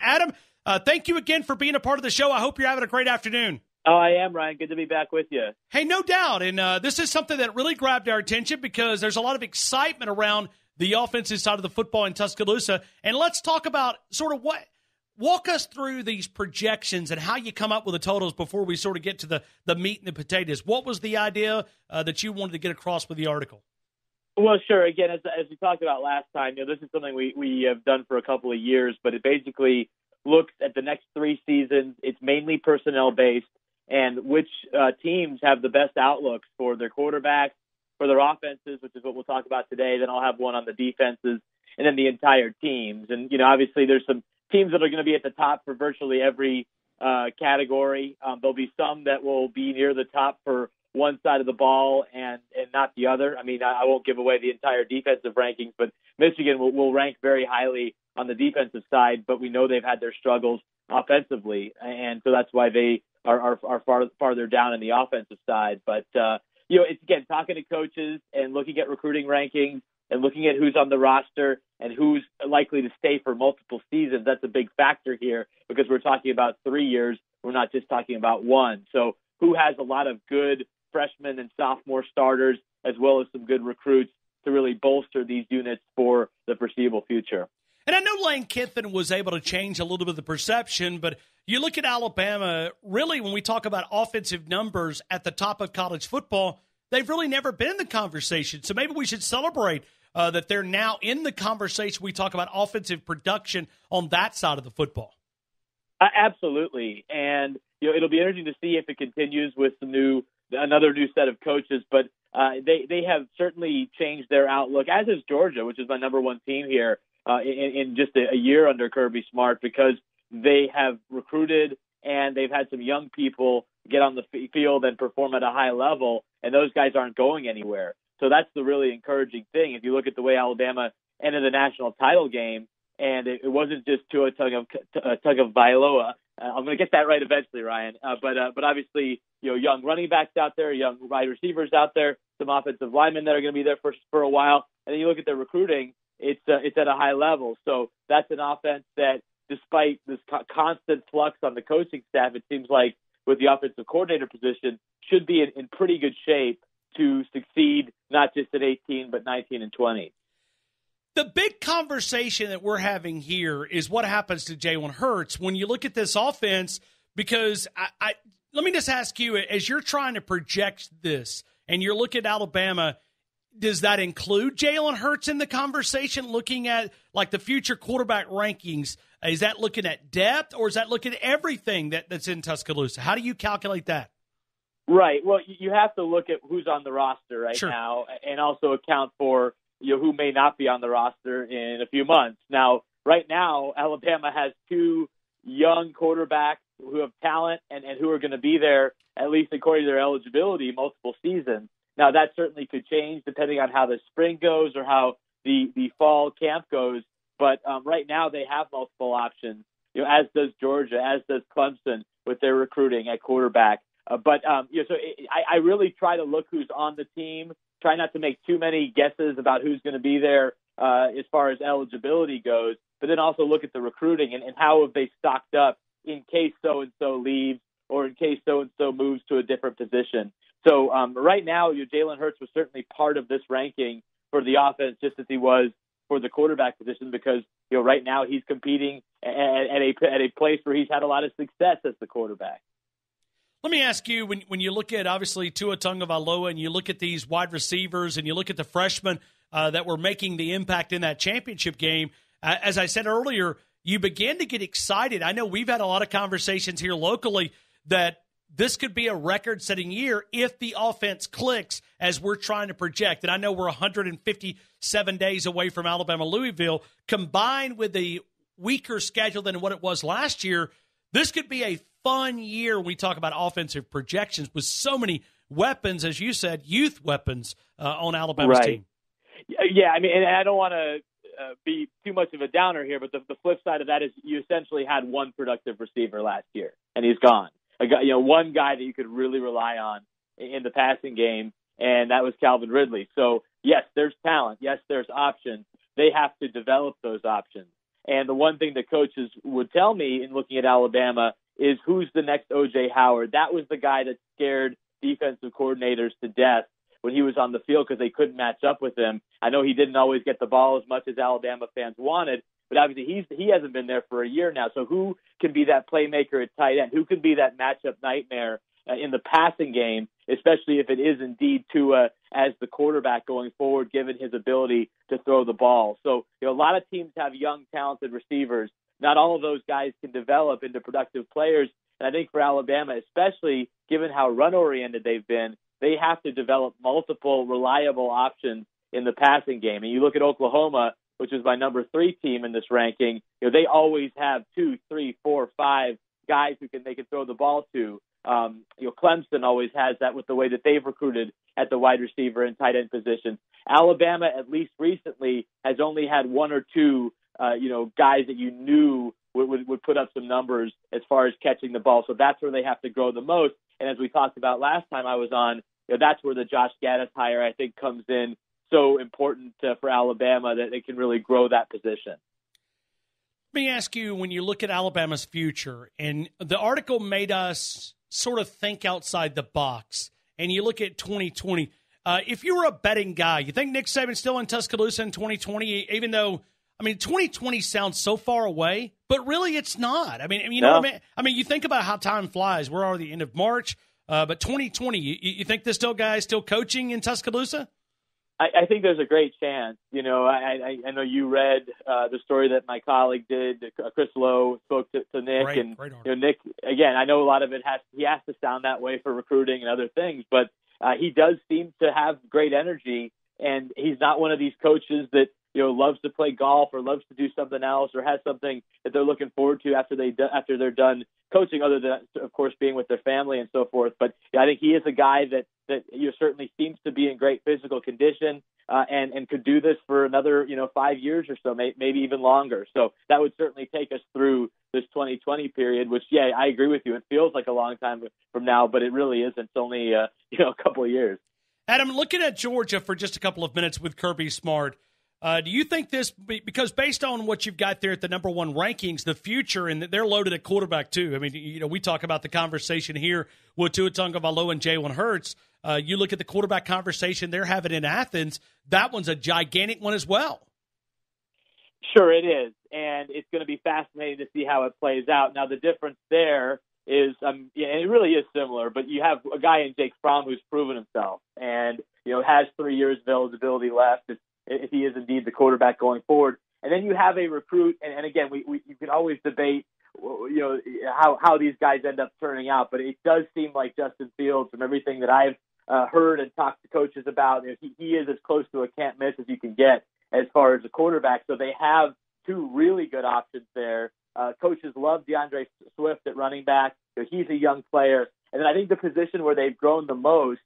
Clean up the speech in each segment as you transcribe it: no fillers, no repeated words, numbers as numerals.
Adam, thank you again for being a part of the show. I hope you're having a great afternoon. Oh, I am, Ryan. Good to be back with you. Hey, no doubt. And this is something that really grabbed our attention because there's a lot of excitement around the offensive side of the football in Tuscaloosa. And let's talk about sort of walk us through these projections and how you come up with the totals before we sort of get to the meat and the potatoes. What was the idea that you wanted to get across with the article? Well, sure. Again, as we talked about last time, this is something we have done for a couple of years, but it basically looks at the next 3 seasons. It's mainly personnel-based, and which teams have the best outlooks for their quarterbacks, for their offenses, which is what we'll talk about today. Then I'll have one on the defenses, and then the entire teams. And, obviously there's some teams that are going to be at the top for virtually every category. There'll be some that will be near the top for one side of the ball and not the other. I mean, I won't give away the entire defensive rankings, but Michigan will rank very highly on the defensive side, but we know they've had their struggles offensively, and so that's why they are farther down in the offensive side. But, it's, again, talking to coaches and looking at recruiting rankings and looking at who's on the roster and who's likely to stay for multiple seasons. That's a big factor here because we're talking about 3 years. We're not just talking about one. So who has a lot of good freshmen and sophomore starters as well as some good recruits to really bolster these units for the foreseeable future. And I know Lane Kiffin was able to change a little bit of the perception, but you look at Alabama, really when we talk about offensive numbers at the top of college football, they've really never been in the conversation. So maybe we should celebrate that they're now in the conversation. We talk about offensive production on that side of the football. Absolutely. And it'll be interesting to see if it continues with another new set of coaches, but they have certainly changed their outlook, as is Georgia, which is my number one team here in just a year under Kirby Smart, because they have recruited and they've had some young people get on the field and perform at a high level, and those guys aren't going anywhere. So that's the really encouraging thing. If you look at the way Alabama entered the national title game, and it wasn't just Tua Tagovailoa. I'm going to get that right eventually, Ryan. But obviously, young running backs out there, young wide receivers out there, some offensive linemen that are going to be there for a while. And then you look at their recruiting; it's at a high level. So that's an offense that, despite this constant flux on the coaching staff, it seems like with the offensive coordinator position, should be in pretty good shape to succeed, not just at 18, but 19 and 20. The big conversation that we're having here is what happens to Jalen Hurts when you look at this offense, because let me just ask you, as you're trying to project this and you're looking at Alabama, does that include Jalen Hurts in the conversation, looking at like the future quarterback rankings? Is that looking at depth, or is that looking at everything that's in Tuscaloosa? How do you calculate that? Right. Well, you have to look at who's on the roster right Sure. now and also account for who may not be on the roster in a few months. Now, right now, Alabama has 2 young quarterbacks who have talent and who are going to be there, at least according to their eligibility, multiple seasons. Now, that certainly could change depending on how the spring goes or how the fall camp goes. But right now, they have multiple options, as does Georgia, as does Clemson with their recruiting at quarterback. So I really try to look who's on the team. Try not to make too many guesses about who's going to be there as far as eligibility goes, but then also look at the recruiting and how have they stocked up in case so-and-so leaves or in case so-and-so moves to a different position. So right now, Jalen Hurts was certainly part of this ranking for the offense, just as he was for the quarterback position, because right now he's competing at a place where he's had a lot of success as the quarterback. Let me ask you, when you look at, obviously, Tua Tagovailoa, and you look at these wide receivers and you look at the freshmen that were making the impact in that championship game, as I said earlier, you begin to get excited. I know we've had a lot of conversations here locally that this could be a record-setting year if the offense clicks as we're trying to project. And I know we're 157 days away from Alabama-Louisville. Combined with the weaker schedule than what it was last year, this could be a fun year when we talk about offensive projections with so many weapons, as you said, youth weapons on Alabama's team. Yeah, I mean, and I don't want to be too much of a downer here, but the flip side of that is you essentially had one productive receiver last year, and he's gone. One guy that you could really rely on in the passing game, and that was Calvin Ridley. So, yes, there's talent. Yes, there's options. They have to develop those options. And the one thing that coaches would tell me in looking at Alabama is who's the next O.J. Howard. That was the guy that scared defensive coordinators to death when he was on the field because they couldn't match up with him. I know he didn't always get the ball as much as Alabama fans wanted, but obviously he hasn't been there for a year now. So who can be that playmaker at tight end? Who can be that matchup nightmare in the passing game, especially if it is indeed Tua as the quarterback going forward, given his ability to throw the ball? So a lot of teams have young, talented receivers. Not all of those guys can develop into productive players. And I think for Alabama, especially given how run-oriented they've been, they have to develop multiple reliable options in the passing game. And you look at Oklahoma, which is my number 3 team in this ranking, they always have 2, 3, 4, 5 guys they can throw the ball to. Clemson always has that with the way that they've recruited at the wide receiver and tight end positions. Alabama, at least recently, has only had 1 or 2, guys that you knew would put up some numbers as far as catching the ball. So that's where they have to grow the most. And as we talked about last time I was on, that's where the Josh Gaddis hire, I think, comes in so important for Alabama that they can really grow that position. Let me ask you, when you look at Alabama's future, and the article made us sort of think outside the box, and you look at 2020, if you were a betting guy, you think Nick Saban's still in Tuscaloosa in 2020, even though, 2020 sounds so far away, but really it's not. What I mean, you think about how time flies. We're already the end of March, but 2020, you think this guy is still coaching in Tuscaloosa? I think there's a great chance. I know you read the story that my colleague did. Chris Lowe spoke to Nick, great Nick, again, I know a lot of it has to sound that way for recruiting and other things, but he does seem to have great energy, and he's not one of these coaches that loves to play golf or loves to do something else or has something that they're looking forward to after they're done coaching, other than, of course, being with their family and so forth. But I think he is a guy that certainly seems to be in great physical condition and could do this for another 5 years or so, maybe even longer. So that would certainly take us through this 2020 period, which, I agree with you. It feels like a long time from now, but it really isn't. It's only a couple of years. Adam, looking at Georgia for just a couple of minutes with Kirby Smart, do you think this, because based on what you've got there at the number 1 rankings, the future, and they're loaded at quarterback too. We talk about the conversation here with Tua Tagovailoa and Jalen Hurts. You look at the quarterback conversation they're having in Athens, that one's a gigantic one as well. Sure, it is. And it's going to be fascinating to see how it plays out. Now, the difference there is, and it really is similar, but you have a guy in Jake Fromm who's proven himself and, has 3 years of eligibility left if he is indeed the quarterback going forward. And then you have a recruit, and again, you can always debate, how these guys end up turning out, but it does seem like Justin Fields, from everything that I've heard and talked to coaches about, he is as close to a can't miss as you can get as far as a quarterback. So they have 2 really good options there. Coaches love DeAndre Swift at running back. He's a young player. And then I think the position where they've grown the most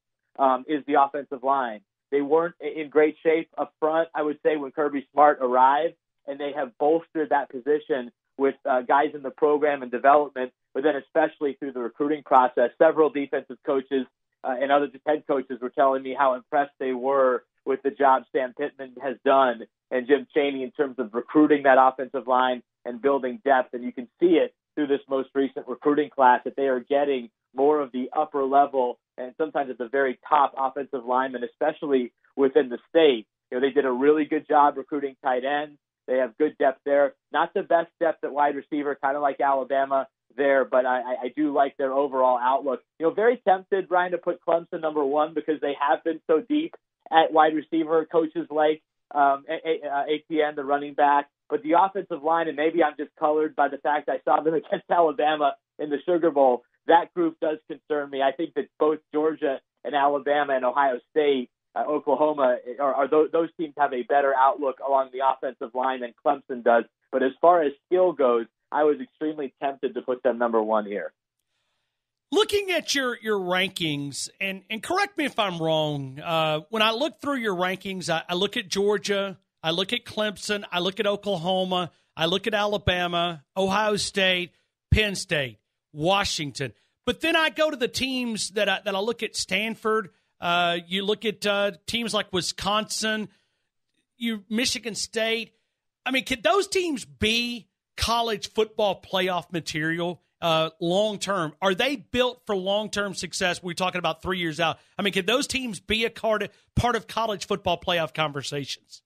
is the offensive line. They weren't in great shape up front, I would say, when Kirby Smart arrived, and they have bolstered that position with guys in the program and development, but then especially through the recruiting process. Several defensive coaches and other head coaches were telling me how impressed they were with the job Sam Pittman has done and Jim Chaney in terms of recruiting that offensive line and building depth. And you can see it through this most recent recruiting class that they are getting more of the upper level and sometimes at the very top offensive linemen, especially within the state. They did a really good job recruiting tight ends. They have good depth there. Not the best depth at wide receiver, kind of like Alabama there, but I do like their overall outlook. Very tempted, Ryan, to put Clemson number 1 because they have been so deep at wide receiver. Coaches like ATN, the running back, but the offensive line, and maybe I'm just colored by the fact I saw them against Alabama in the Sugar Bowl, that group does concern me. I think that both Georgia and Alabama and Ohio State, Oklahoma, those teams have a better outlook along the offensive line than Clemson does. But as far as skill goes, I was extremely tempted to put them number 1 here. Looking at your rankings, and correct me if I'm wrong, when I look through your rankings, I look at Georgia, I look at Clemson, I look at Oklahoma, I look at Alabama, Ohio State, Penn State, Washington. But then I go to the teams that I look at Stanford. You look at teams like Wisconsin, Michigan State. I mean, could those teams be college football playoff material long term? Are they built for long term success? We're talking about 3 years out. I mean, could those teams be a part of college football playoff conversations?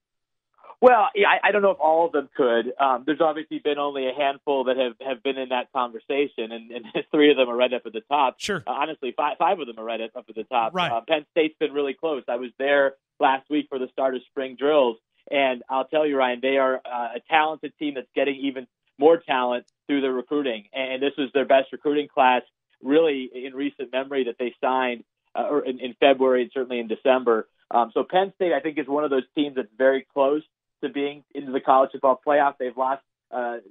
Well, yeah, I don't know if all of them could. There's obviously been only a handful that have been in that conversation, and 3 of them are right up at the top. Sure. Honestly, five of them are right up at the top. Right. Penn State's been really close. I was there last week for the start of spring drills, and I'll tell you, Ryan, they are a talented team that's getting even more talent through their recruiting. And this was their best recruiting class really in recent memory that they signed or in February and certainly in December. So Penn State, I think, is one of those teams that's very close to being into the college football playoff. They've lost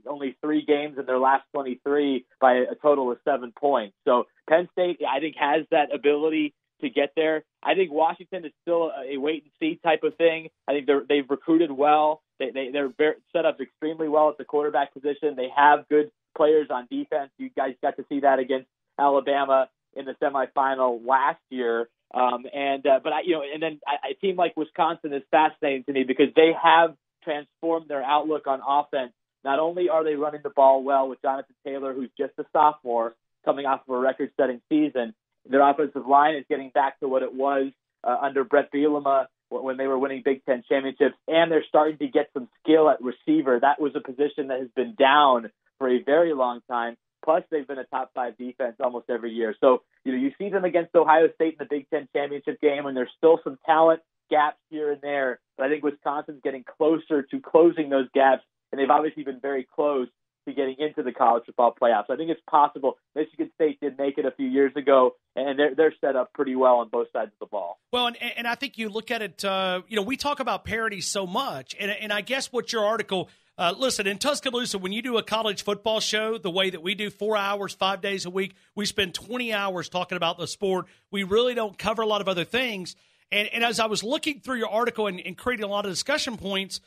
only 3 games in their last 23 by a total of 7 points. So Penn State, I think, has that ability to get there. I think Washington is still a wait-and-see type of thing. I think they've recruited well. They're set up extremely well at the quarterback position. They have good players on defense. You guys got to see that against Alabama in the semifinal last year. But a team like Wisconsin is fascinating to me because they have transformed their outlook on offense. Not only are they running the ball well with Jonathan Taylor, who's just a sophomore coming off of a record-setting season, their offensive line is getting back to what it was under Brett Bielema when they were winning Big Ten championships, and they're starting to get some skill at receiver. That was a position that has been down for a very long time. Plus, they've been a top 5 defense almost every year. So, you see them against Ohio State in the Big Ten championship game, and there's still some talent gaps here and there. But I think Wisconsin's getting closer to closing those gaps, and they've obviously been very close to getting into the college football playoffs. I think it's possible. Michigan State did make it a few years ago, and they're set up pretty well on both sides of the ball. Well, and I think you look at it, we talk about parity so much, and I guess what your article listen, in Tuscaloosa, when you do a college football show, the way that we do 4 hours, 5 days a week, we spend 20 hours talking about the sport. We really don't cover a lot of other things. And as I was looking through your article and creating a lot of discussion points,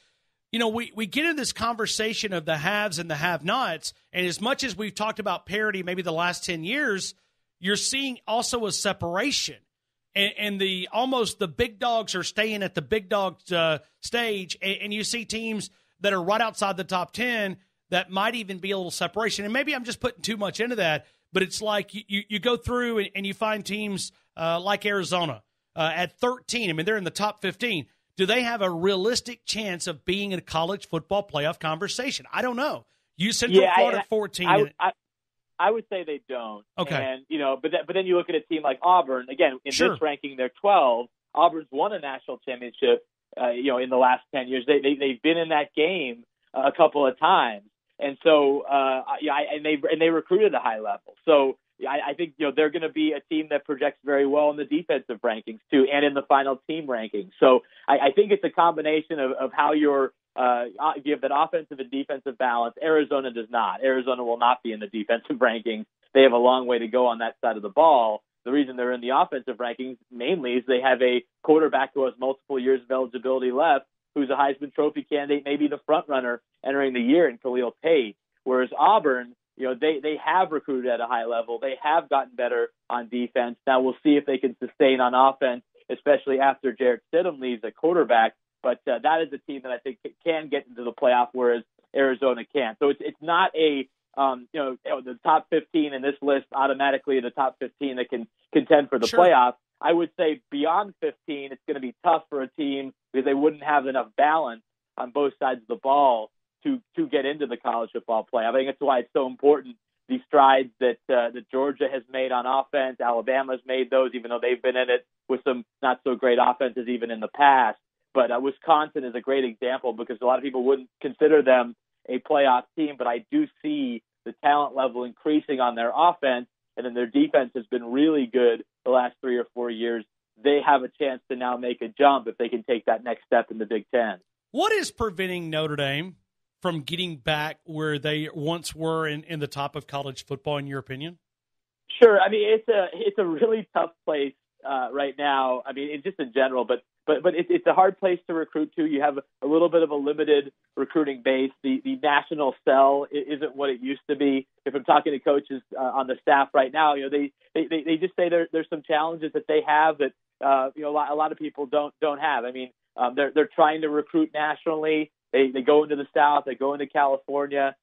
we get in this conversation of the haves and the have-nots. And as much as we've talked about parity maybe the last 10 years, you're seeing also a separation. And the big dogs are staying at the big dog stage. And you see teams that are right outside the top 10 that might even be a little separation. And maybe I'm just putting too much into that, but it's like you go through and you find teams like Arizona at 13. I mean, they're in the top 15. Do they have a realistic chance of being in a college football playoff conversation? I don't know. Central Florida at 14. I would say they don't. Okay. And, but then you look at a team like Auburn. Again, in this ranking, they're 12. Auburn's won a national championship, in the last 10 years. They've been in that game a couple of times. And so, they recruited at a high level. So I think, they're going to be a team that projects very well in the defensive rankings too, and in the final team rankings. So I think it's a combination of how you have that offensive and defensive balance. Arizona does not. Arizona will not be in the defensive rankings. They have a long way to go on that side of the ball. The reason they're in the offensive rankings mainly is they have a quarterback who has multiple years of eligibility left, who's a Heisman Trophy candidate, maybe the front runner entering the year in Khalil Tate. Whereas Auburn, they have recruited at a high level. They have gotten better on defense. Now we'll see if they can sustain on offense, especially after Jarrett Stidham leaves at quarterback. But that is a team that I think can get into the playoff, whereas Arizona can't. So it's not the top 15 in this list automatically the top 15 that can contend for the playoff. I would say beyond 15, it's going to be tough for a team because they wouldn't have enough balance on both sides of the ball to get into the college football playoff. I think that's why it's so important, these strides that Georgia has made on offense. Alabama's made those, even though they've been in it with some not so great offenses even in the past. But Wisconsin is a great example because a lot of people wouldn't consider them a playoff team, but I do see the talent level increasing on their offense, and then their defense has been really good the last 3 or 4 years. They have a chance to now make a jump if they can take that next step in the Big Ten. What is preventing Notre Dame from getting back where they once were in the top of college football, in your opinion? Sure. I mean, it's a really tough place right now. I mean, just in general, but it's a hard place to recruit to. You have a little bit of a limited recruiting base. The national sell isn't what it used to be. If I'm talking to coaches on the staff right now, they just say there's some challenges that they have that a lot of people don't have. I mean, they're trying to recruit nationally. They go into the South, they go into California.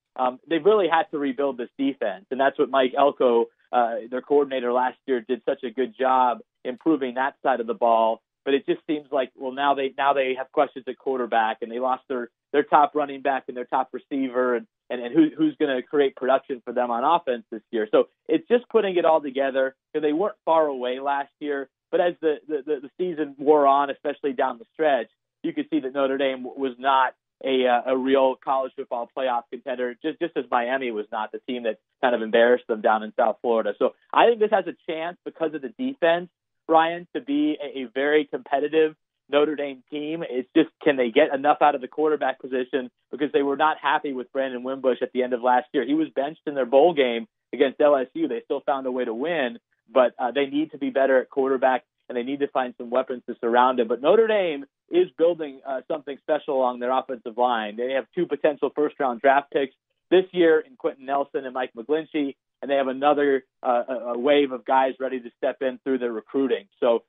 They've really had to rebuild this defense, and that's what Mike Elko, their coordinator last year, did such a good job improving that side of the ball. But it just seems like, well, now they have questions at quarterback, and they lost their top running back and their top receiver, and who's going to create production for them on offense this year. So it's just putting it all together. They weren't far away last year, but as the season wore on, especially down the stretch, you could see that Notre Dame was not a real college football playoff contender, just as Miami was not, the team that kind of embarrassed them down in South Florida. So I think this has a chance, because of the defense, Ryan, to be a very competitive Notre Dame team. It's just, can they get enough out of the quarterback position, because they were not happy with Brandon Wimbush at the end of last year. He was benched in their bowl game against LSU. They still found a way to win, but they need to be better at quarterback, and they need to find some weapons to surround him. But Notre Dame is building something special along their offensive line. They have 2 potential first-round draft picks this year in Quentin Nelson and Mike McGlinchey, and they have another a wave of guys ready to step in through their recruiting. So,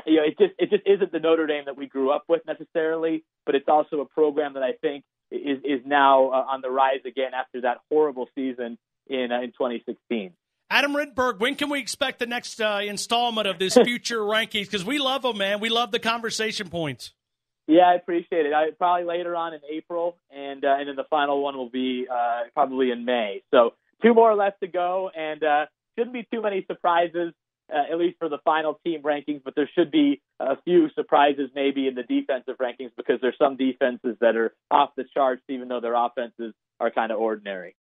it just isn't the Notre Dame that we grew up with necessarily, but it's also a program that I think is now on the rise again after that horrible season in 2016. Adam Rittenberg, when can we expect the next installment of this future rankings? Because we love them, man. We love the conversation points. Yeah, I appreciate it. Probably later on in April, and then the final one will be probably in May. So 2 more left to go, and shouldn't be too many surprises, at least for the final team rankings, but there should be a few surprises maybe in the defensive rankings, because there's some defenses that are off the charts, even though their offenses are kind of ordinary.